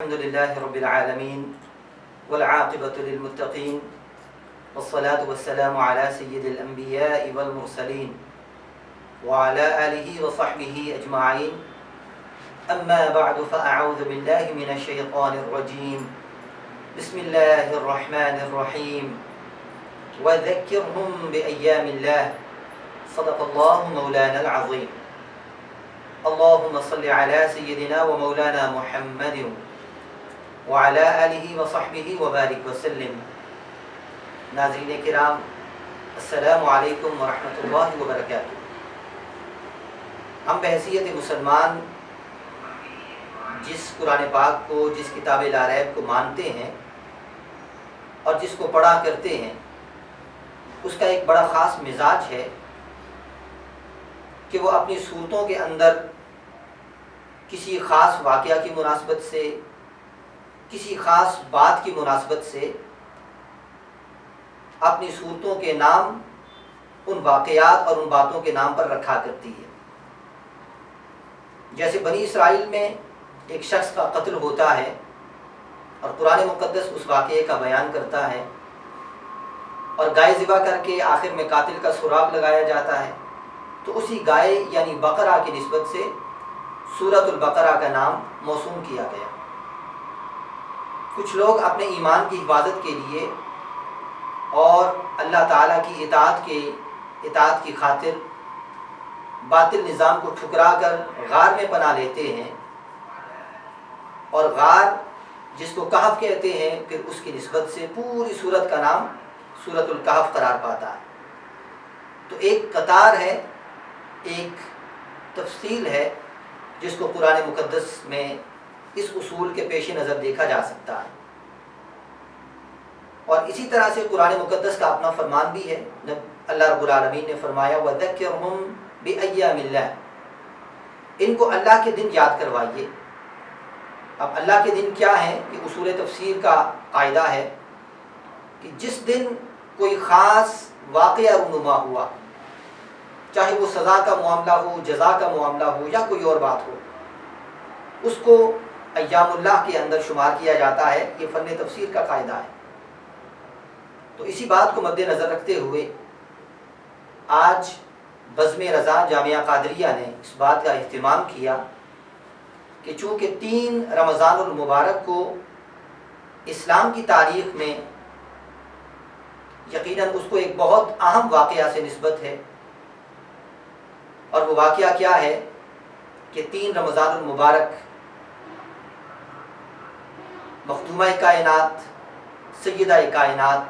الحمد لله رب العالمين والعاقبة للمتقين والصلاة والسلام على سيد الأنبياء والمرسلين وعلى آله وصحبه أجمعين. أما بعد فأعوذ بالله من الشيطان الرجيم. بسم الله الرحمن الرحيم. وذكرهم بأيام الله. صدق الله مولانا العظيم. اللهم صل على سيدنا ومولانا محمد وعلى آلہ وصحبہ وبارک وسلم. ناظرین کرام، السلام علیکم ورحمۃ اللہ وبرکاتہ. ہم بحیثیت مسلمان جس قرآن پاک کو، جس کتاب لا ریب کو مانتے ہیں اور جس کو پڑھا کرتے ہیں، اس کا ایک بڑا خاص مزاج ہے کہ وہ اپنی صورتوں کے اندر کسی خاص واقعہ کی مناسبت سے، کسی خاص بات کی مناسبت سے اپنی صورتوں کے نام ان واقعات اور ان باتوں کے نام پر رکھا کرتی ہے. جیسے بنی اسرائیل میں ایک شخص کا قتل ہوتا ہے اور قرآن مقدس اس واقعے کا بیان کرتا ہے، اور گائے ذبح کر کے آخر میں قاتل کا سراغ لگایا جاتا ہے، تو اسی گائے یعنی بقرہ کی نسبت سے سورۃ البقرہ کا نام موسوم کیا گیا. کچھ لوگ اپنے ایمان کی حفاظت کے لیے اور اللہ تعالیٰ کی اطاعت کی خاطر باطل نظام کو ٹھکرا کر غار میں پناہ لیتے ہیں، اور غار جس کو کہف کہتے ہیں، پھر اس کی نسبت سے پوری سورت کا نام سورۃ الکہف قرار پاتا ہے. تو ایک قطار ہے، ایک تفصیل ہے جس کو قرآن مقدس میں اس اصول کے پیش نظر دیکھا جا سکتا ہے. اور اسی طرح سے قرآن مقدس کا اپنا فرمان بھی ہے. اللہ رب العالمین نے فرمایا وَذَكِّرْهُمْ بِأَيَّامِ اللَّهِ، ان کو اللہ کے دن یاد کروائیے. اب اللہ کے دن کیا ہیں؟ کہ اصول تفسیر کا قاعدہ ہے کہ جس دن کوئی خاص واقعہ رونما ہوا، چاہے وہ سزا کا معاملہ ہو، جزا کا معاملہ ہو، یا کوئی اور بات ہو، اس کو ایام اللہ کے اندر شمار کیا جاتا ہے. یہ فن تفسیر کا قاعدہ ہے. تو اسی بات کو مد نظر رکھتے ہوئے آج بزم رضا جامعہ قادریہ نے اس بات کا اہتمام کیا کہ چونکہ 3 رمضان المبارک کو اسلام کی تاریخ میں یقیناً اس کو ایک بہت اہم واقعہ سے نسبت ہے، اور وہ واقعہ کیا ہے کہ 3 رمضان المبارک مخدومہ کائنات، سیدہ کائنات،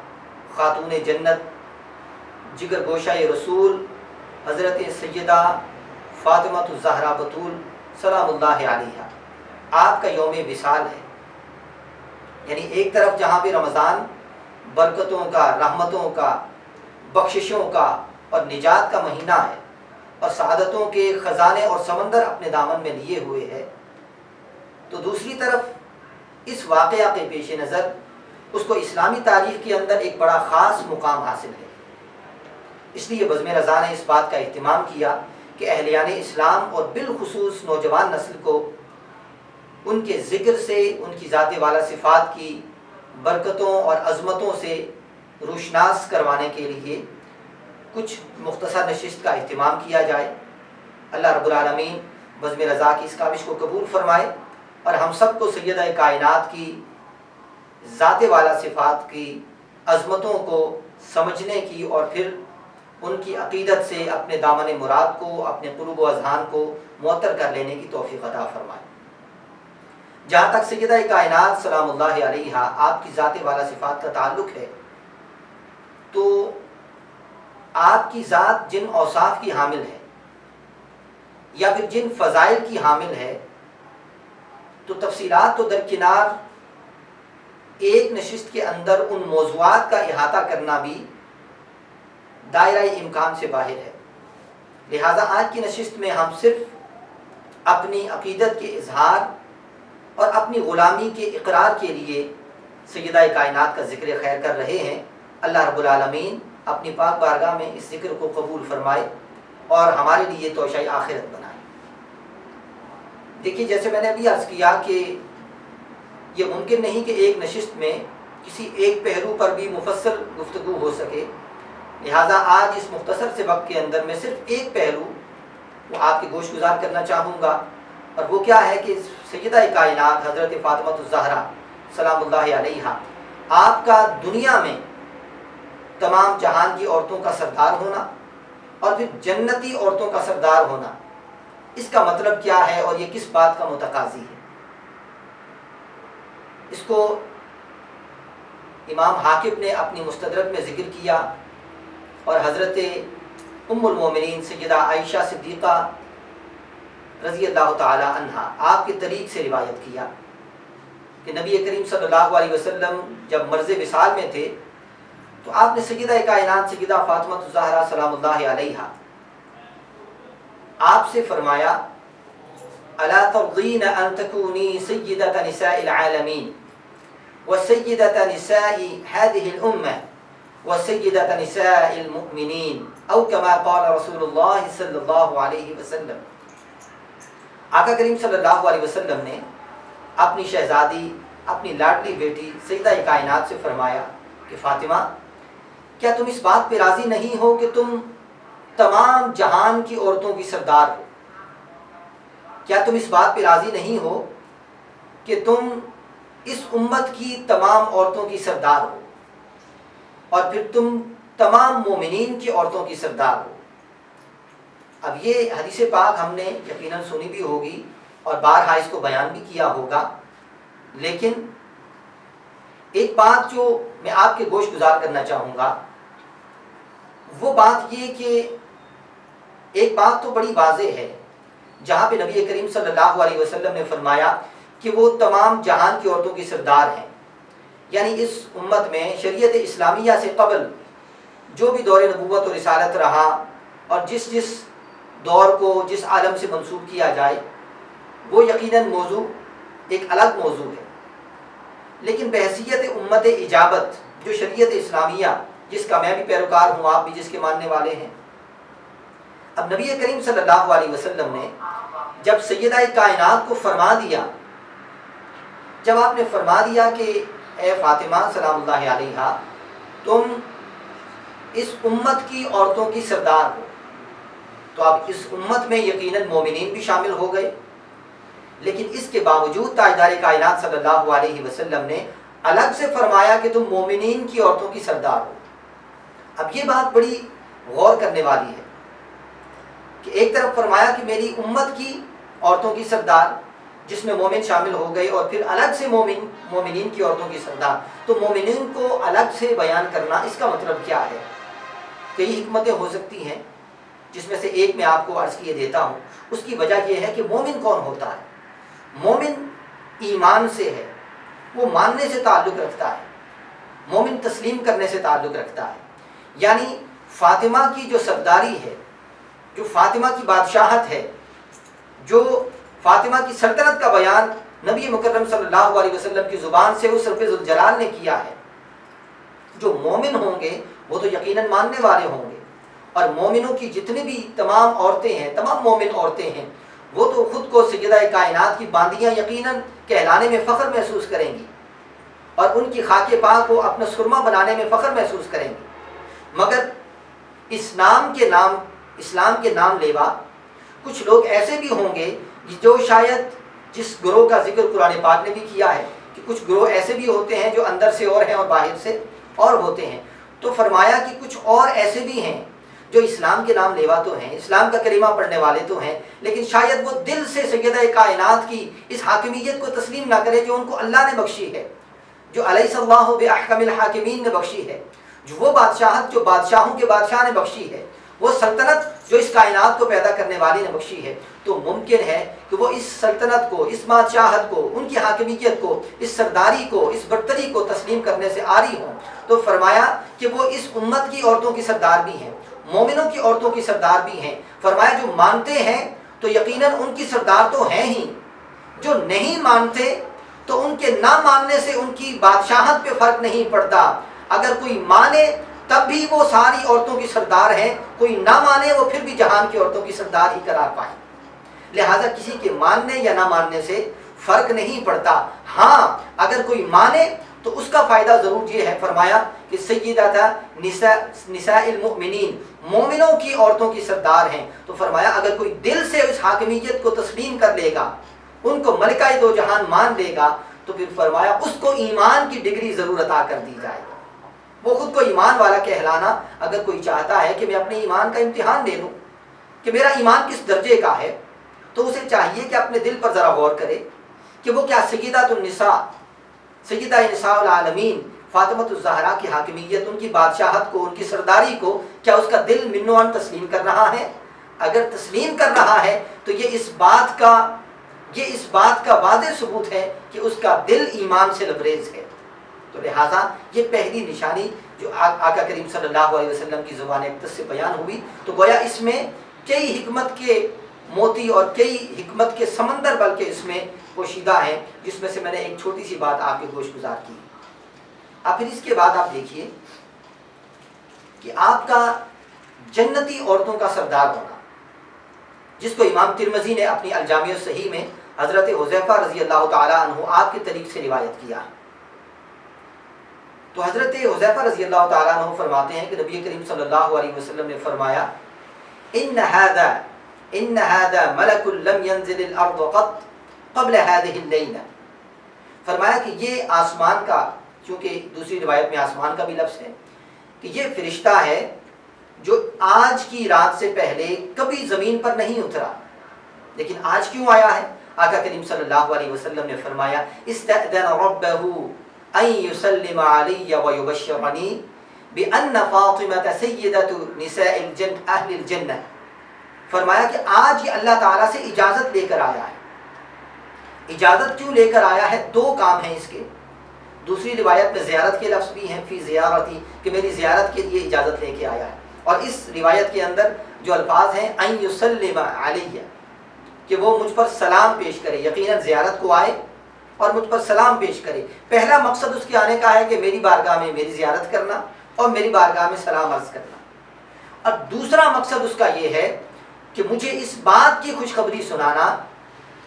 خاتون جنت، جگر گوشہ رسول حضرت سیدہ فاطمہ الزہرا بتول سلام اللہ علیہا، آپ کا یوم وصال ہے. یعنی ایک طرف جہاں پہ رمضان برکتوں کا، رحمتوں کا، بخششوں کا اور نجات کا مہینہ ہے، اور سعادتوں کے خزانے اور سمندر اپنے دامن میں لیے ہوئے ہے، تو دوسری طرف اس واقعہ کے پیش نظر اس کو اسلامی تاریخ کے اندر ایک بڑا خاص مقام حاصل ہے. اس لیے بزم رضا نے اس بات کا اہتمام کیا کہ اہلیان اسلام اور بالخصوص نوجوان نسل کو ان کے ذکر سے، ان کی ذات والا صفات کی برکتوں اور عظمتوں سے روشناس کروانے کے لیے کچھ مختصر نشست کا اہتمام کیا جائے. اللہ رب العالمین بزم رضا کی اس کاوش کو قبول فرمائے، اور ہم سب کو سیدہ کائنات کی ذات والا صفات کی عظمتوں کو سمجھنے کی اور پھر ان کی عقیدت سے اپنے دامن مراد کو، اپنے قلوب و اذہان کو معطر کر لینے کی توفیق عطا فرمائے. جہاں تک سیدہ کائنات سلام اللہ علیہا آپ کی ذات والا صفات کا تعلق ہے، تو آپ کی ذات جن اوصاف کی حامل ہے یا پھر جن فضائل کی حامل ہے، تو تفصیلات تو درکنار ایک نشست کے اندر ان موضوعات کا احاطہ کرنا بھی دائرہ امکان سے باہر ہے. لہذا آج کی نشست میں ہم صرف اپنی عقیدت کے اظہار اور اپنی غلامی کے اقرار کے لیے سیدہ کائنات کا ذکر خیر کر رہے ہیں. اللہ رب العالمین اپنی پاک بارگاہ میں اس ذکر کو قبول فرمائے اور ہمارے لیے توشہ آخرت بنائے. دیکھیے، جیسے میں نے ابھی عرض کیا کہ یہ ممکن نہیں کہ ایک نشست میں کسی ایک پہلو پر بھی مفصل گفتگو ہو سکے، لہٰذا آج اس مختصر سے وقت کے اندر میں صرف ایک پہلو وہ آپ کے گوش گزار کرنا چاہوں گا، اور وہ کیا ہے کہ سیدہ کائنات حضرت فاطمہ الزہرا سلام اللہ علیہا آپ کا دنیا میں تمام جہان کی عورتوں کا سردار ہونا اور پھر جنتی عورتوں کا سردار ہونا، اس کا مطلب کیا ہے اور یہ کس بات کا متقاضی ہے۔ اس کو امام حاکم نے اپنی مستدرک میں ذکر کیا، اور حضرت ام المومنین سیدہ عائشہ صدیقہ رضی اللہ تعالی عنہا آپ کے طریق سے روایت کیا کہ نبی کریم صلی اللہ علیہ وسلم جب مرض وصال میں تھے تو آپ نے سیدہ کائنات سیدہ فاطمہ الزہرا سلام اللہ علیہا آپ سے فرمایا الا ترضین ان تکونی سیدۃ نساء العالمین وسیدۃ نساء هذه الامہ وسیدۃ نساء المؤمنین او کما قال رسول اللہ صلی اللہ علیہ وسلم۔ آقا کریم صلی اللہ علیہ وسلم نے اپنی شہزادی اپنی لاڈلی بیٹی سیدہ کائنات سے فرمایا کہ فاطمہ، کیا تم اس بات پہ راضی نہیں ہو کہ تم تمام جہان کی عورتوں کی سردار ہو؟ کیا تم اس بات پہ راضی نہیں ہو کہ تم اس امت کی تمام عورتوں کی سردار ہو اور پھر تم تمام مومنین کی عورتوں کی سردار ہو؟ اب یہ حدیث پاک ہم نے یقیناً سنی بھی ہوگی اور بارہا اس کو بیان بھی کیا ہوگا، لیکن ایک بات جو میں آپ کے گوش گزار کرنا چاہوں گا وہ بات یہ کہ ایک بات تو بڑی واضح ہے جہاں پہ نبی کریم صلی اللہ علیہ وسلم نے فرمایا کہ وہ تمام جہان کی عورتوں کی سردار ہیں، یعنی اس امت میں شریعت اسلامیہ سے قبل جو بھی دور نبوت و رسالت رہا اور جس دور کو جس عالم سے منسوب کیا جائے وہ یقیناً موضوع ایک الگ موضوع ہے، لیکن بحیثیت امت اجابت جو شریعت اسلامیہ جس کا میں بھی پیروکار ہوں، آپ بھی جس کے ماننے والے ہیں، اب نبی کریم صلی اللہ علیہ وسلم نے جب سیدہ کائنات کو فرما دیا، جب آپ نے فرما دیا کہ اے فاطمہ سلام اللہ علیہا تم اس امت کی عورتوں کی سردار ہو، تو اب اس امت میں یقیناً مومنین بھی شامل ہو گئے، لیکن اس کے باوجود تاجدار کائنات صلی اللہ علیہ وسلم نے الگ سے فرمایا کہ تم مومنین کی عورتوں کی سردار ہو۔ اب یہ بات بڑی غور کرنے والی ہے کہ ایک طرف فرمایا کہ میری امت کی عورتوں کی سردار جس میں مومن شامل ہو گئے، اور پھر الگ سے مومنین کی عورتوں کی سردار، تو مومنین کو الگ سے بیان کرنا اس کا مطلب کیا ہے؟ کئی حکمتیں ہو سکتی ہیں جس میں سے ایک میں آپ کو عرض کیے دیتا ہوں۔ اس کی وجہ یہ ہے کہ مومن کون ہوتا ہے؟ مومن ایمان سے ہے، وہ ماننے سے تعلق رکھتا ہے، مومن تسلیم کرنے سے تعلق رکھتا ہے، یعنی فاطمہ کی جو سرداری ہے، جو فاطمہ کی بادشاہت ہے، جو فاطمہ کی سلطنت کا بیان نبی مکرم صلی اللہ علیہ وسلم کی زبان سے اس رب ذوالجلال نے کیا ہے، جو مومن ہوں گے وہ تو یقیناً ماننے والے ہوں گے، اور مومنوں کی جتنی بھی تمام عورتیں ہیں، تمام مومن عورتیں ہیں، وہ تو خود کو سیدہ کائنات کی باندیاں یقیناً کہلانے میں فخر محسوس کریں گی، اور ان کی خاک پاک کو اپنا سرما بنانے میں فخر محسوس کریں گی، مگر اسلام کے نام لیوا کچھ لوگ ایسے بھی ہوں گے جو شاید جس گروہ کا ذکر قرآن پاک نے بھی کیا ہے کہ کچھ گروہ ایسے بھی ہوتے ہیں جو اندر سے اور ہیں اور باہر سے اور ہوتے ہیں، تو فرمایا کہ کچھ اور ایسے بھی ہیں جو اسلام کے نام لیوا تو ہیں، اسلام کا کلمہ پڑھنے والے تو ہیں، لیکن شاید وہ دل سے سیدہ کائنات کی اس حاکمیت کو تسلیم نہ کرے جو ان کو اللہ نے بخشی ہے، جو الیس اللہ باحکم الحاکمین نے بخشی ہے، جو وہ بادشاہت جو بادشاہوں کے بادشاہ نے بخشی ہے، وہ سلطنت جو اس کائنات کو پیدا کرنے والی نے بخشی ہے، تو ممکن ہے کہ وہ اس سلطنت کو، اس بادشاہت کو، ان کی حاکمیت کو، اس سرداری کو، اس برتری کو تسلیم کرنے سے آری ہوں، تو فرمایا کہ وہ اس امت کی عورتوں کی سردار بھی ہیں، مومنوں کی عورتوں کی سردار بھی ہیں۔ فرمایا جو مانتے ہیں تو یقیناً ان کی سردار تو ہیں ہی، جو نہیں مانتے تو ان کے نہ ماننے سے ان کی بادشاہت پہ فرق نہیں پڑتا، اگر کوئی مانے تب بھی وہ ساری عورتوں کی سردار ہیں، کوئی نہ مانے وہ پھر بھی جہان کی عورتوں کی سردار ہی قرار پائیں۔ لہٰذا کسی کے ماننے یا نہ ماننے سے فرق نہیں پڑتا. ہاں اگر کوئی مانے تو اس کا فائدہ ضرور یہ ہے. فرمایا کہ سیدہ نساء المؤمنین، مومنوں کی عورتوں کی سردار ہیں. تو فرمایا اگر کوئی دل سے اس حاکمیت کو تسلیم کر لے گا، ان کو ملکہ دو جہان مان لے گا، تو پھر فرمایا اس کو ایمان کی ڈگری ضرور عطا کر دی جائے گا. وہ خود کو ایمان والا کہلانا اگر کوئی چاہتا ہے کہ میں اپنے ایمان کا امتحان لے لوں کہ میرا ایمان کس درجے کا ہے، تو اسے چاہیے کہ اپنے دل پر ذرا غور کرے کہ وہ کیا سیدۃ النساء، سیدہ نساء العالمین فاطمۃ الزہرا کی حاکمیت، ان کی بادشاہت کو، ان کی سرداری کو، کیا اس کا دل من و عن تسلیم کر رہا ہے؟ اگر تسلیم کر رہا ہے تو یہ اس بات کا واضح ثبوت ہے کہ اس کا دل ایمان سے لبریز ہے. تو لہٰذا یہ پہلی نشانی جو آقا کریم صلی اللہ علیہ وسلم کی زبان اقدس سے بیان ہوئی، تو گویا اس میں کئی حکمت کے موتی اور کئی حکمت کے سمندر بلکہ اس میں پوشیدہ ہیں، جس میں سے میں نے ایک چھوٹی سی بات آپ کے گوش گزار کی. اب پھر اس کے بعد آپ دیکھیے کہ آپ کا جنتی عورتوں کا سردار ہونا، جس کو امام ترمذی نے اپنی الجامع الصحیح میں حضرت حذیفہ رضی اللہ تعالیٰ عنہ آپ کے طریق سے روایت کیا. تو حضرت حذیفہ رضی اللہ تعالیٰ عنہ فرماتے ہیں کہ نبی کریم صلی اللہ علیہ وسلم نے فرمایا ان هذا ملک لم ينزل الارض قط قبل هذه الليلة. فرمایا کہ یہ آسمان کا، چونکہ دوسری روایت میں آسمان کا بھی لفظ ہے، کہ یہ فرشتہ ہے جو آج کی رات سے پہلے کبھی زمین پر نہیں اترا، لیکن آج کیوں آیا ہے؟ آقا کریم صلی اللہ علیہ وسلم نے فرمایا استأذن ربه ان يسلم علی ويبشرنی بأن فاطمة سیدۃ نساء اہل الجنہ. فرمایا کہ آج یہ اللہ تعالیٰ سے اجازت لے کر آیا ہے. اجازت کیوں لے کر آیا ہے؟ دو کام ہیں اس کے. دوسری روایت میں زیارت کے لفظ بھی ہیں، فی زیارتی، کہ میری زیارت کے لیے اجازت لے کے آیا ہے. اور اس روایت کے اندر جو الفاظ ہیں ان یسلم علیہ، کہ وہ مجھ پر سلام پیش کرے. یقیناً زیارت کو آئے اور مجھ پر سلام پیش کرے. پہلا مقصد اس کے آنے کا ہے کہ میری بارگاہ میں میری زیارت کرنا اور میری بارگاہ میں سلام عرض کرنا. اور دوسرا مقصد اس کا یہ ہے کہ مجھے اس بات کی خوشخبری سنانا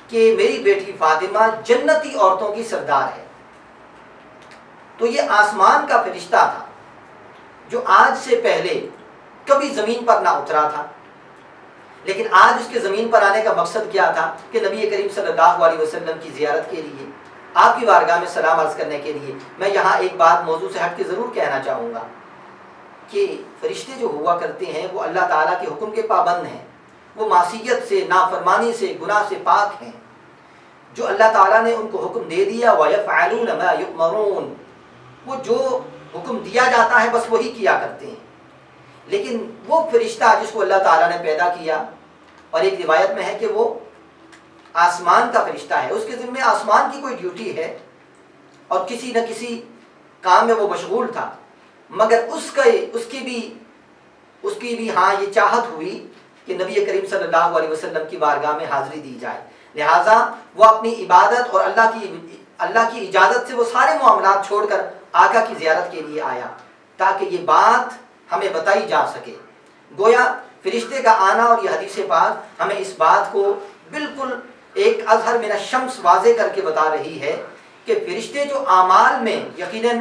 کہ میری بیٹی فاطمہ جنتی عورتوں کی سردار ہے. تو یہ آسمان کا فرشتہ تھا جو آج سے پہلے کبھی زمین پر نہ اترا تھا، لیکن آج اس کے زمین پر آنے کا مقصد کیا تھا کہ نبی کریم صلی اللہ علیہ وسلم کی زیارت کے لیے، آپ کی بارگاہ میں سلام عرض کرنے کے لیے. میں یہاں ایک بات موضوع سے ہٹ کے ضرور کہنا چاہوں گا کہ فرشتے جو ہوا کرتے ہیں وہ اللہ تعالیٰ کے حکم کے پابند ہیں، وہ معصیت سے، نافرمانی سے، گناہ سے پاک ہیں. جو اللہ تعالیٰ نے ان کو حکم دے دیا وَيَفْعَلُونَ مَا يُؤْمَرُونَ، وہ جو حکم دیا جاتا ہے بس وہی کیا کرتے ہیں. لیکن وہ فرشتہ جس کو اللہ تعالیٰ نے پیدا کیا، اور ایک روایت میں ہے کہ وہ آسمان کا فرشتہ ہے، اس کے ذمہ آسمان کی کوئی ڈیوٹی ہے اور کسی نہ کسی کام میں وہ مشغول تھا، مگر اس کی بھی ہاں یہ چاہت ہوئی کہ نبی کریم صلی اللہ علیہ وسلم کی بارگاہ میں حاضری دی جائے. لہٰذا وہ اپنی عبادت اور اللہ کی اجازت سے وہ سارے معاملات چھوڑ کر آقا کی زیارت کے لیے آیا تاکہ یہ بات ہمیں بتائی جا سکے. گویا فرشتے کا آنا اور یہ حدیث پاک ہمیں اس بات کو بالکل ایک اظہر من الشمس واضح کر کے بتا رہی ہے کہ فرشتے جو اعمال میں، یقیناً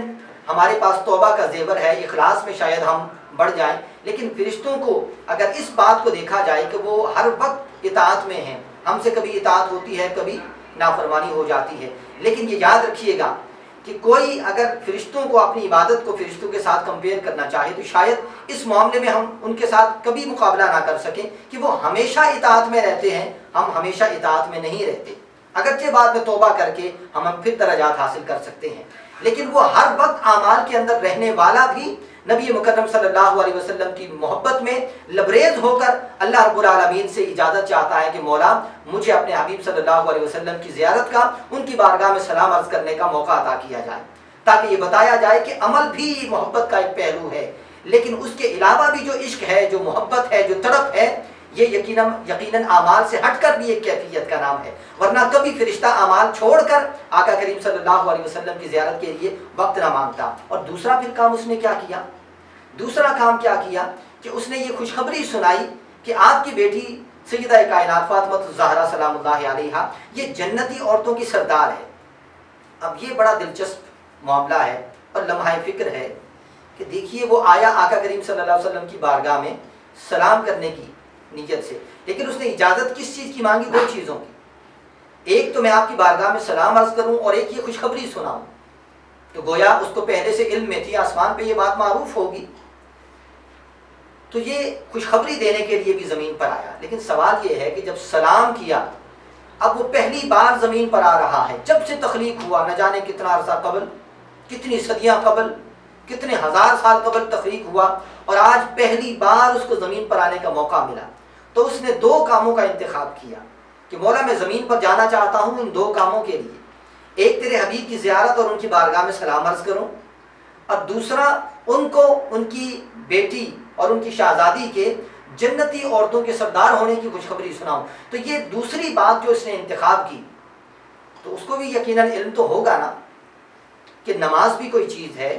ہمارے پاس توبہ کا زیور ہے، اخلاص میں شاید ہم بڑھ جائیں، لیکن فرشتوں کو اگر اس بات کو دیکھا جائے کہ وہ ہر وقت اطاعت میں ہیں، ہم سے کبھی اطاعت ہوتی ہے کبھی نافرمانی ہو جاتی ہے، لیکن یہ یاد رکھیے گا کہ کوئی اگر فرشتوں کو، اپنی عبادت کو فرشتوں کے ساتھ کمپیئر کرنا چاہے تو شاید اس معاملے میں ہم ان کے ساتھ کبھی مقابلہ نہ کر سکیں کہ وہ ہمیشہ اطاعت میں رہتے ہیں، ہم ہمیشہ اطاعت میں نہیں رہتے. اگرچہ بعد میں توبہ کر کے ہم پھر درجات حاصل کر سکتے ہیں، لیکن وہ ہر وقت اعمال کے اندر رہنے والا بھی نبی مکرم صلی اللہ علیہ وسلم کی محبت میں لبریز ہو کر اللہ رب العالمین سے اجازت چاہتا ہے کہ مولا مجھے اپنے حبیب صلی اللہ علیہ وسلم کی زیارت کا، ان کی بارگاہ میں سلام عرض کرنے کا موقع عطا کیا جائے، تاکہ یہ بتایا جائے کہ عمل بھی محبت کا ایک پہلو ہے، لیکن اس کے علاوہ بھی جو عشق ہے، جو محبت ہے، جو تڑپ ہے، یہ یقیناً اعمال سے ہٹ کر بھی ایک کیفیت کا نام ہے. ورنہ کبھی فرشتہ اعمال چھوڑ کر آقا کریم صلی اللہ علیہ وسلم کی زیارت کے لیے وقت نہ مانگتا. اور دوسرا پھر کام اس نے کیا کیا؟ دوسرا کام کیا کیا کہ اس نے یہ خوشخبری سنائی کہ آپ کی بیٹی سیدہ کائنات فاطمہ الزہرا سلام اللہ علیہا یہ جنتی عورتوں کی سردار ہے۔ اب یہ بڑا دلچسپ معاملہ ہے اور لمحہ فکر ہے کہ دیکھیے وہ آیا آقا کریم صلی اللہ علیہ وسلم کی بارگاہ میں سلام کرنے کی نیت سے، لیکن اس نے اجازت کس چیز کی مانگی؟ دو چیزوں کی، ایک تو میں آپ کی بارگاہ میں سلام عرض کروں اور ایک یہ خوشخبری سناؤں۔ تو گویا اس کو پہلے سے علم میں تھی، آسمان پہ یہ بات معروف ہوگی، تو یہ خوشخبری دینے کے لیے بھی زمین پر آیا۔ لیکن سوال یہ ہے کہ جب سلام کیا، اب وہ پہلی بار زمین پر آ رہا ہے، جب سے تخلیق ہوا، نہ جانے کتنا عرصہ قبل، کتنی صدیاں قبل، کتنے ہزار سال قبل تخلیق ہوا، اور آج پہلی بار اس کو زمین پر آنے کا موقع ملا۔ تو اس نے دو کاموں کا انتخاب کیا کہ مولا میں زمین پر جانا چاہتا ہوں ان دو کاموں کے لیے، ایک تیرے حبیب کی زیارت اور ان کی بارگاہ میں سلام عرض کروں، اور دوسرا ان کو ان کی بیٹی اور ان کی شہزادی کے جنتی عورتوں کے سردار ہونے کی خوشخبری سناؤں۔ تو یہ دوسری بات جو اس نے انتخاب کی، تو اس کو بھی یقیناً علم تو ہوگا نا کہ نماز بھی کوئی چیز ہے،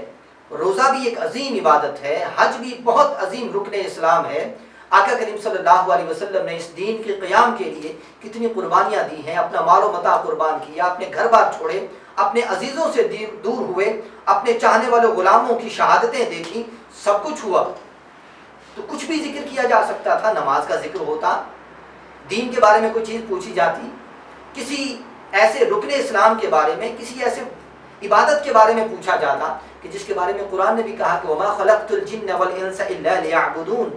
روزہ بھی ایک عظیم عبادت ہے، حج بھی بہت عظیم رکن اسلام ہے۔ آقا کریم صلی اللہ علیہ وسلم نے اس دین کے قیام کے لیے کتنی قربانیاں دی ہیں، اپنا مال و متاع قربان کیا، اپنے گھر بار چھوڑے، اپنے عزیزوں سے دور ہوئے، اپنے چاہنے والے غلاموں کی شہادتیں دیکھی، سب کچھ ہوا۔ تو کچھ بھی ذکر کیا جا سکتا تھا، نماز کا ذکر ہوتا، دین کے بارے میں کوئی چیز پوچھی جاتی، کسی ایسے رکن اسلام کے بارے میں، کسی ایسے عبادت کے بارے میں پوچھا جاتا کہ جس کے بارے میں قرآن نے بھی کہا کہ وَمَا خَلَقْتُ الْجِنَّ وَالْإِنسَ إِلَّا لِيَعْبُدُونَ۔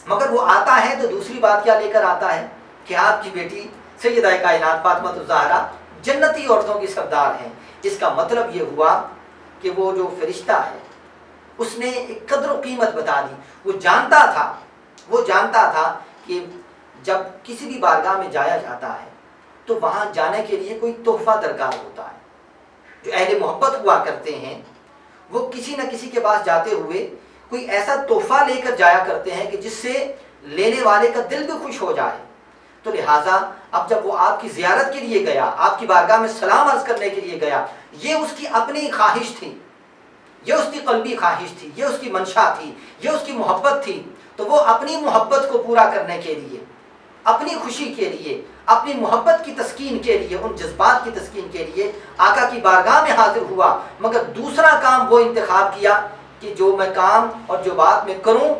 مگر وہ آتا ہے تو دوسری بات کیا لے کر آتا ہے کہ آپ کی بیٹی سیدہ کائنات فاطمہ الزہرا جنتی عورتوں کی سردار ہیں۔ اس کا مطلب یہ ہوا کہ وہ جو فرشتہ ہے اس نے ایک قدر و قیمت بتا دی۔ وہ جانتا تھا کہ جب کسی بھی بارگاہ میں جایا جاتا ہے تو وہاں جانے کے لیے کوئی تحفہ درکار ہوتا ہے۔ جو اہل محبت ہوا کرتے ہیں وہ کسی نہ کسی کے پاس جاتے ہوئے کوئی ایسا تحفہ لے کر جایا کرتے ہیں کہ جس سے لینے والے کا دل بھی خوش ہو جائے۔ تو لہٰذا اب جب وہ آپ کی زیارت کے لیے گیا، آپ کی بارگاہ میں سلام عرض کرنے کے لیے گیا، یہ اس کی اپنی خواہش تھی، یہ اس کی قلبی خواہش تھی، یہ اس کی منشا تھی، یہ اس کی محبت تھی۔ تو وہ اپنی محبت کو پورا کرنے کے لیے، اپنی خوشی کے لیے، اپنی محبت کی تسکین کے لیے، ان جذبات کی تسکین کے لیے آقا کی بارگاہ میں حاضر ہوا۔ مگر دوسرا کام وہ انتخاب کیا کہ جو میں کام اور جو بات میں کروں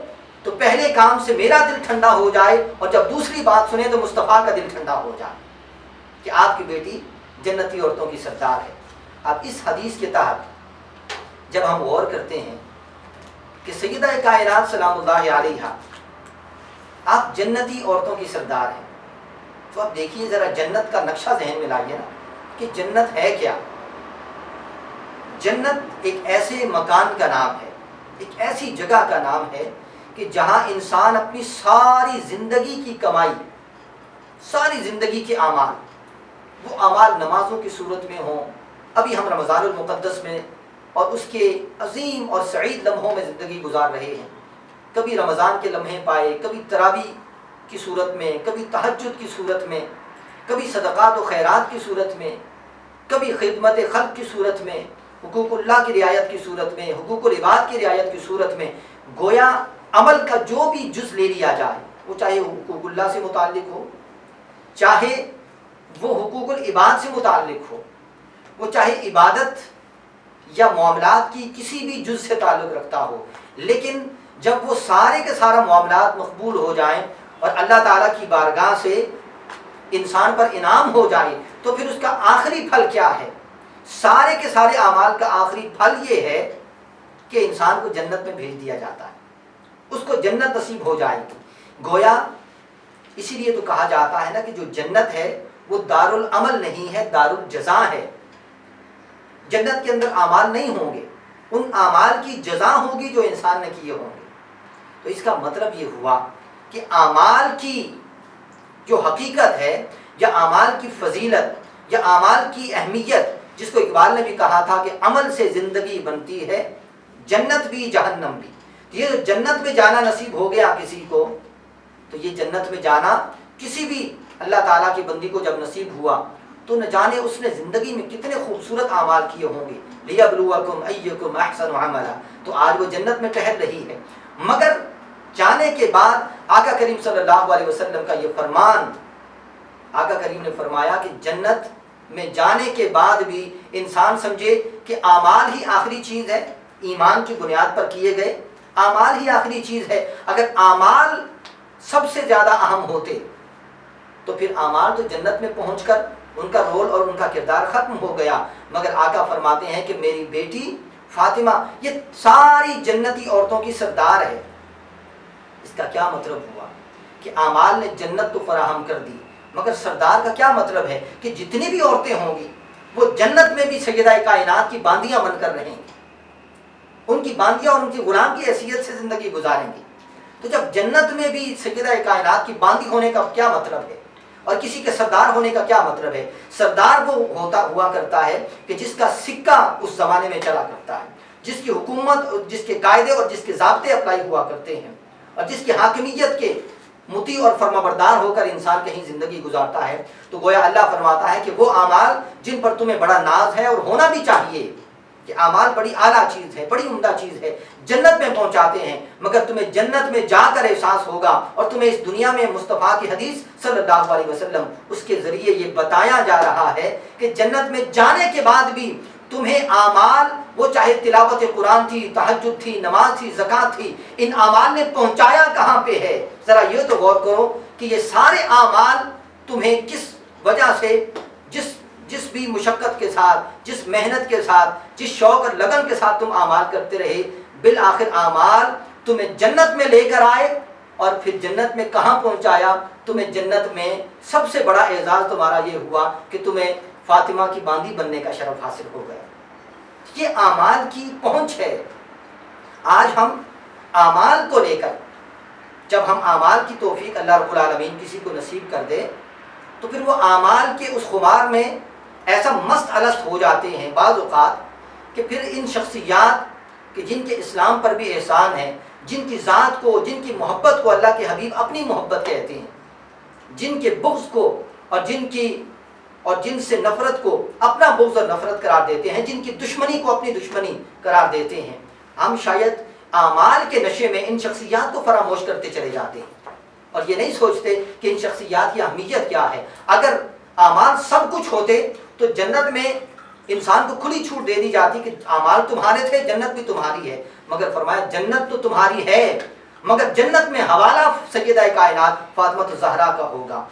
تو پہلے کام سے میرا دل ٹھنڈا ہو جائے، اور جب دوسری بات سنے تو مصطفیٰ کا دل ٹھنڈا ہو جائے کہ آپ کی بیٹی جنتی عورتوں کی سردار ہے۔ اب اس حدیث کے تحت جب ہم غور کرتے ہیں کہ سیدہ کائنات سلام اللہ علیہا آپ جنتی عورتوں کی سردار ہیں، تو آپ دیکھیے ذرا جنت کا نقشہ ذہن میں لائیے نا کہ جنت ہے کیا۔ جنت ایک ایسے مکان کا نام ہے، ایک ایسی جگہ کا نام ہے کہ جہاں انسان اپنی ساری زندگی کی کمائی، ساری زندگی کے اعمال، وہ اعمال نمازوں کی صورت میں ہوں۔ ابھی ہم رمضان المقدس میں اور اس کے عظیم اور سعید لمحوں میں زندگی گزار رہے ہیں۔ کبھی رمضان کے لمحے پائے، کبھی تراویح کی صورت میں، کبھی تہجد کی صورت میں، کبھی صدقات و خیرات کی صورت میں، کبھی خدمت خلق کی صورت میں، حقوق اللہ کی رعایت کی صورت میں، حقوق العباد کی رعایت کی صورت میں۔ گویا عمل کا جو بھی جز لے لیا جائے، وہ چاہے حقوق اللہ سے متعلق ہو، چاہے وہ حقوق العباد سے متعلق ہو، وہ چاہے عبادت یا معاملات کی کسی بھی جز سے تعلق رکھتا ہو، لیکن جب وہ سارے کے سارا معاملات مقبول ہو جائیں اور اللہ تعالیٰ کی بارگاہ سے انسان پر انعام ہو جائے، تو پھر اس کا آخری پھل کیا ہے؟ سارے کے سارے اعمال کا آخری پھل یہ ہے کہ انسان کو جنت میں بھیج دیا جاتا ہے، اس کو جنت نصیب ہو جائے گی۔ گویا اسی لیے تو کہا جاتا ہے نا کہ جو جنت ہے وہ دار العمل نہیں ہے، دار الجزا ہے۔ جنت کے اندر اعمال نہیں ہوں گے، ان اعمال کی جزا ہوگی جو انسان نے کیے ہوں گے۔ تو اس کا مطلب یہ ہوا کہ اعمال کی جو حقیقت ہے، یا اعمال کی فضیلت، یا اعمال کی اہمیت، جس کو اقبال نے بھی کہا تھا کہ عمل سے زندگی بنتی ہے، جنت بھی جہنم بھی۔ یہ جنت میں جانا نصیب ہو گیا کسی کو، تو یہ جنت میں جانا کسی بھی اللہ تعالیٰ کی بندی کو جب نصیب ہوا تو نہ جانے اس نے زندگی میں کتنے خوبصورت اعمال کیے ہوں گے۔ لِيَبْلُوَكُمْ أَيُّكُمْ أَحْسَنُ عَمَلًا، تو آج وہ جنت میں ٹہل رہی ہے۔ مگر جانے کے بعد آقا کریم صلی اللہ علیہ وسلم کا یہ فرمان، آقا کریم نے فرمایا کہ جنت میں جانے کے بعد بھی انسان سمجھے کہ اعمال ہی آخری چیز ہے، ایمان کی بنیاد پر کیے گئے اعمال ہی آخری چیز ہے۔ اگر اعمال سب سے زیادہ اہم ہوتے تو پھر اعمال تو جنت میں پہنچ کر ان کا رول اور ان کا کردار ختم ہو گیا، مگر آقا فرماتے ہیں کہ میری بیٹی فاطمہ یہ ساری جنتی عورتوں کی سردار ہے۔ اس کا کیا مطلب ہوا کہ اعمال نے جنت تو فراہم کر دی، مگر سردار کا کیا مطلب ہے کہ جتنی بھی عورتیں ہوں گی وہ جنت میں بھی سیدہ کائنات کی باندیاں بن کر رہیں گی، ان کی باندیاں اور ان کی غلام کی حیثیت سے زندگی گزاریں گی۔ تو جب جنت میں بھی سیدہ کائنات کی باندی ہونے کا کیا مطلب ہے اور کسی کے سردار ہونے کا کیا مطلب ہے؟ سردار وہ ہوا کرتا ہے کہ جس کا سکہ اس زمانے میں چلا کرتا ہے، جس کی حکومت، جس کے قاعدے اور جس کے ضابطے اپلائی ہوا کرتے ہیں، اور جس کی حاکمیت کے مطیع اور فرمانبردار ہو کر انسان کہیں زندگی گزارتا ہے۔ تو گویا اللہ فرماتا ہے کہ وہ اعمال جن پر تمہیں بڑا ناز ہے اور ہونا بھی چاہیے کہ اعمال بڑی اعلیٰ چیز ہے، بڑی عمدہ چیز ہے، جنت میں پہنچاتے ہیں، مگر تمہیں جنت میں جا کر احساس ہوگا اور تمہیں اس دنیا میں مصطفیٰ کی حدیث صلی اللہ علیہ وسلم اس کے ذریعے یہ بتایا جا رہا ہے کہ جنت میں جانے کے بعد بھی تمہیں اعمال، وہ چاہے تلاوت قرآن تھی، تہجد تھی، نماز تھی، زکوٰۃ تھی، ان اعمال نے پہنچایا کہاں پہ ہے؟ ذرا یہ تو غور کرو کہ یہ سارے اعمال تمہیں کس وجہ سے، جس بھی مشقت کے ساتھ، جس محنت کے ساتھ، جس شوق اور لگن کے ساتھ تم اعمال کرتے رہے، بالآخر اعمال تمہیں جنت میں لے کر آئے، اور پھر جنت میں کہاں پہنچایا؟ تمہیں جنت میں سب سے بڑا اعزاز تمہارا یہ ہوا کہ تمہیں فاطمہ کی باندی بننے کا شرف حاصل ہو گیا۔ یہ اعمال کی پہنچ ہے۔ آج ہم اعمال کو لے کر، جب ہم اعمال کی توفیق اللہ رب العالمین کسی کو نصیب کر دے تو پھر وہ اعمال کے اس خمار میں ایسا مست الست ہو جاتے ہیں بعض اوقات کہ پھر ان شخصیات کہ جن کے اسلام پر بھی احسان ہے، جن کی ذات کو، جن کی محبت کو اللہ کے حبیب اپنی محبت کہتے ہیں، جن کے بغض کو اور جن سے نفرت کو اپنا بغض اور نفرت قرار دیتے ہیں، جن کی دشمنی کو اپنی دشمنی قرار دیتے ہیں، ہم شاید اعمال کے نشے میں ان شخصیات کو فراموش کرتے چلے جاتے ہیں اور یہ نہیں سوچتے کہ ان شخصیات کی اہمیت کیا ہے۔ اگر اعمال سب کچھ ہوتے تو جنت میں انسان کو کھلی چھوٹ دے دی جاتی کہ اعمال تمہارے تھے، جنت بھی تمہاری ہے، مگر فرمایا جنت تو تمہاری ہے، مگر جنت میں حوالہ سیدہ کائنات فاطمہ الزہرا کا ہوگا۔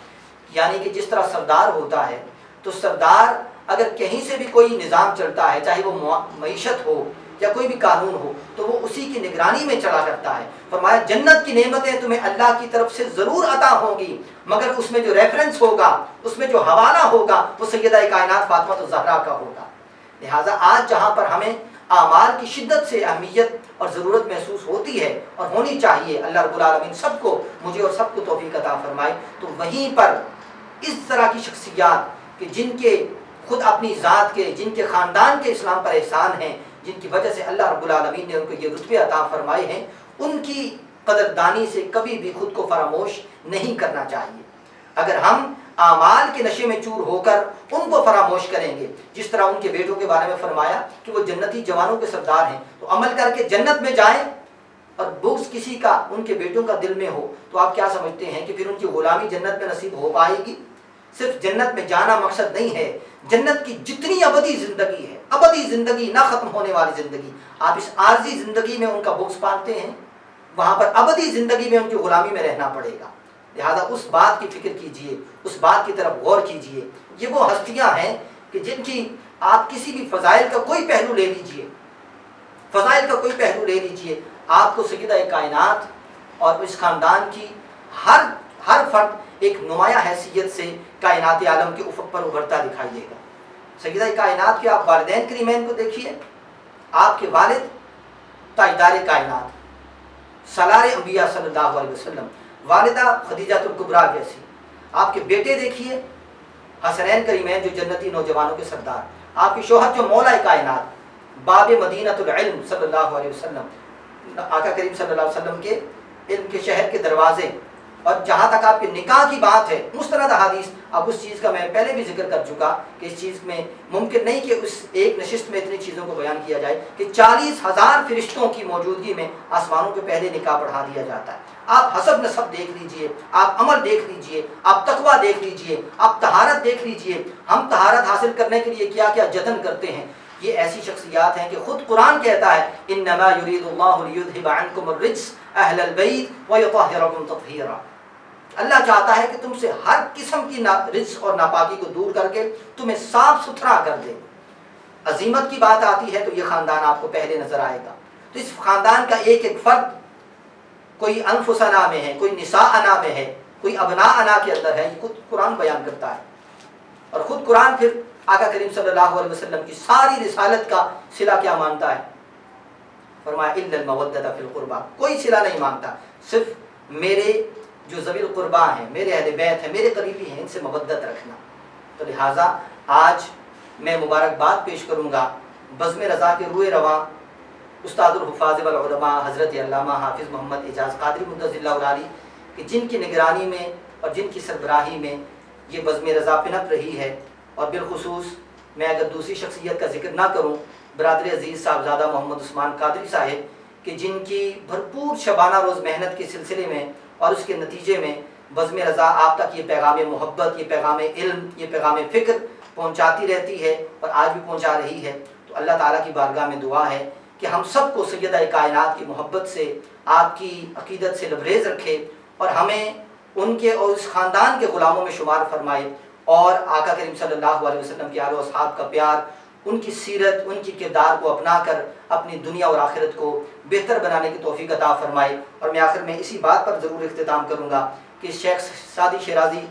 یعنی کہ جس طرح سردار ہوتا ہے تو سردار اگر کہیں سے بھی کوئی نظام چلتا ہے، چاہے وہ معیشت ہو یا کوئی بھی قانون ہو، تو وہ اسی کی نگرانی میں چلا کرتا ہے۔ فرمایا جنت کی نعمتیں تمہیں اللہ کی طرف سے ضرور عطا ہوں گی، مگر اس میں جو ریفرنس ہوگا، اس میں جو حوالہ ہوگا، وہ سیدہ کائنات فاطمہ الزہرا کا ہوگا۔ لہٰذا آج جہاں پر ہمیں اعمال کی شدت سے اہمیت اور ضرورت محسوس ہوتی ہے اور ہونی چاہیے، اللہ رب العالمین سب کو، مجھے اور سب کو توفیق عطا فرمائے، تو وہیں پر اس طرح کی شخصیات کہ جن کے خود اپنی ذات کے، جن کے خاندان کے اسلام پر احسان ہیں، جن کی وجہ سے اللہ رب العالمین نے ان کو یہ رتبے عطا فرمائے ہیں، ان کی قدردانی سے کبھی بھی خود کو فراموش نہیں کرنا چاہیے۔ اگر ہم اعمال کے نشے میں چور ہو کر ان کو فراموش کریں گے، جس طرح ان کے بیٹوں کے بارے میں فرمایا کہ وہ جنتی جوانوں کے سردار ہیں، تو عمل کر کے جنت میں جائیں اور بغض کسی کا ان کے بیٹوں کا دل میں ہو، تو آپ کیا سمجھتے ہیں کہ پھر ان کی غلامی جنت میں نصیب ہو پائے گی؟ صرف جنت میں جانا مقصد نہیں ہے، جنت کی جتنی ابدی زندگی ہے، ابدی زندگی، نہ ختم ہونے والی زندگی، آپ اس عارضی زندگی میں ان کا بغض پالتے ہیں، وہاں پر ابدی زندگی میں ان کی غلامی میں رہنا پڑے گا۔ لہذا اس بات کی فکر کیجئے، اس بات کی طرف غور کیجئے۔ یہ وہ ہستیاں ہیں کہ جن کی آپ کسی بھی فضائل کا کوئی پہلو لے لیجئے، فضائل کا کوئی پہلو لے لیجئے، آپ کو سیدہ کائنات اور اس خاندان کی ہر فرد ایک نمایاں حیثیت سے کائنات عالم کے افق پر ابھرتا دکھائی دے گا۔ سیدہ کائنات کے آپ والدین کریمین کو دیکھیے، آپ کے والد تاجدار کائنات، سالار انبیاء صلی اللہ علیہ وسلم، والدہ خدیجہ الکبریٰ جیسی، آپ کے بیٹے دیکھیے حسنین کریمین جو جنتی نوجوانوں کے سردار، آپ کے شوہر جو مولا کائنات، باب مدینۃ العلم صلی اللہ علیہ وسلم، آقا کریم صلی اللہ علیہ وسلم کے علم کے شہر کے دروازے، اور جہاں تک آپ کے نکاح کی بات ہے، مستند احادیث اب اس چیز کا میں پہلے بھی ذکر کر چکا کہ اس چیز میں ممکن نہیں کہ اس ایک نشست میں اتنی چیزوں کو بیان کیا جائے کہ 40,000 فرشتوں کی موجودگی میں آسمانوں پہ پہلے نکاح پڑھا دیا جاتا ہے۔ آپ حسب نسب دیکھ لیجئے، آپ عمل دیکھ لیجئے، آپ تقویٰ دیکھ لیجئے، آپ طہارت دیکھ لیجئے، ہم طہارت حاصل کرنے کے لیے کیا کیا جتن کرتے ہیں۔ یہ ایسی شخصیات ہیں کہ خود قرآن کہتا ہے انما یرید اللہ لیذھب عنکم الرجس اہل البیت ویطہرکم تطہیرا۔ اللہ چاہتا ہے کہ تم سے ہر قسم کی رجس اور ناپاکی کو دور کر کے تمہیں صاف ستھرا کر دے۔ عظیمت کی بات آتی ہے تو یہ خاندان آپ کو پہلے نظر آئے گا۔ تو اس خاندان کا ایک ایک فرد کوئی انفسنا میں ہے، کوئی نساءنا میں ہے، کوئی ابناءنا کے اندر ہے، یہ خود قرآن بیان کرتا ہے۔ اور خود قرآن پھر آقا کریم صلی اللہ علیہ وسلم کی ساری رسالت کا صلہ کیا مانتا ہے؟ فرمایا الا المودۃ فی القربى، کوئی صلہ نہیں مانتا، صرف میرے جو ذوی القربا ہیں، میرے اہل بیت ہیں، میرے قریبی ہیں، ان سے مودت رکھنا۔ تو لہٰذا آج میں مبارکباد پیش کروں گا بزم رضا کے روئے رواں استاد الحفاظ والعلماء حضرت علامہ حافظ محمد اعجاز قادری مدظ اللہ علیہ کہ جن کی نگرانی میں اور جن کی سربراہی میں یہ بزم رضا پنپ رہی ہے۔ اور بالخصوص میں اگر دوسری شخصیت کا ذکر نہ کروں، برادر عزیز صاحبزادہ محمد عثمان قادری صاحب کہ جن کی بھرپور شبانہ روز محنت کے سلسلے میں اور اس کے نتیجے میں بزم رضا آپ تک یہ پیغام محبت، یہ پیغام علم، یہ پیغام فکر پہنچاتی رہتی ہے اور آج بھی پہنچا رہی ہے۔ تو اللہ تعالیٰ کی بارگاہ میں دعا ہے کہ ہم سب کو سیدہ کائنات کی محبت سے، آپ کی عقیدت سے لبریز رکھے اور ہمیں ان کے اور اس خاندان کے غلاموں میں شمار فرمائے، اور آقا کریم صلی اللہ علیہ وسلم کے آل و اصحاب کا پیار، ان کی سیرت، ان کی کردار کو اپنا کر اپنی دنیا اور آخرت کو بہتر بنانے کی توفیق عطا فرمائے۔ اور میں آخر میں اسی بات پر ضرور اختتام کروں گا کہ شیخ سعدی شیرازی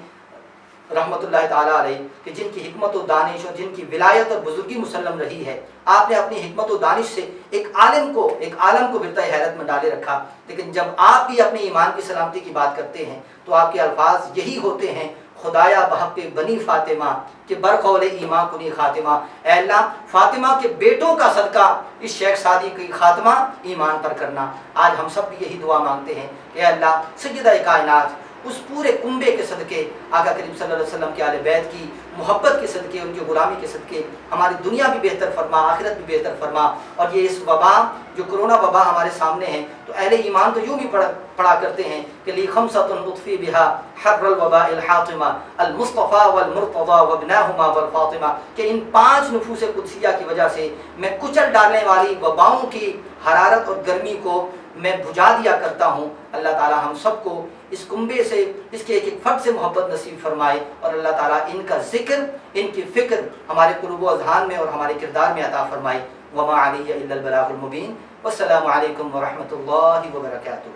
رحمۃ اللہ تعالیٰ علیہ کہ جن کی حکمت و دانش اور جن کی ولایت اور بزرگی مسلم رہی ہے، آپ نے اپنی حکمت و دانش سے ایک عالم کو برتہ حیرت میں ڈالے رکھا، لیکن جب آپ بھی اپنے ایمان کی سلامتی کی بات کرتے ہیں تو آپ کے الفاظ یہی ہوتے ہیں خدایا بحق بنی فاطمہ کہ برقول ایمان کنی خاتمہ۔ اے اللہ فاطمہ کے بیٹوں کا صدقہ اس شیخ سعدی کی خاتمہ ایمان پر کرنا۔ آج ہم سب بھی یہی دعا مانگتے ہیں کہ اے اللہ سیدہ کائنات اس پورے کنبے کے صدقے، آقا کریم صلی اللہ علیہ وسلم کے اہل بیت کی محبت کے صدقے، ان کی غلامی کے صدقے ہماری دنیا بھی بہتر فرما، آخرت بھی بہتر فرما۔ اور یہ اس وبا جو کرونا وبا ہمارے سامنے ہے، تو اہل ایمان تو یوں بھی پڑھا کرتے ہیں کہ لی خمسۃ لطفی بہا حر الوباء الحاطمہ المصطفیٰ والمرتضیٰ وابناہما والفاطمہ، کہ ان 5 نفوس قدسیہ کی وجہ سے میں کچل ڈالنے والی وباؤں کی حرارت اور گرمی کو میں بجھا دیا کرتا ہوں۔ اللہ تعالی ہم سب کو اس کنبے سے، اس کے ایک ایک فرد سے محبت نصیب فرمائے، اور اللہ تعالیٰ ان کا ذکر، ان کی فکر ہمارے قلوب و اذہان میں اور ہمارے کردار میں عطا فرمائے۔ وما علیہ الا البلاغ المبین۔ والسلام علیکم ورحمۃ اللہ وبرکاتہ۔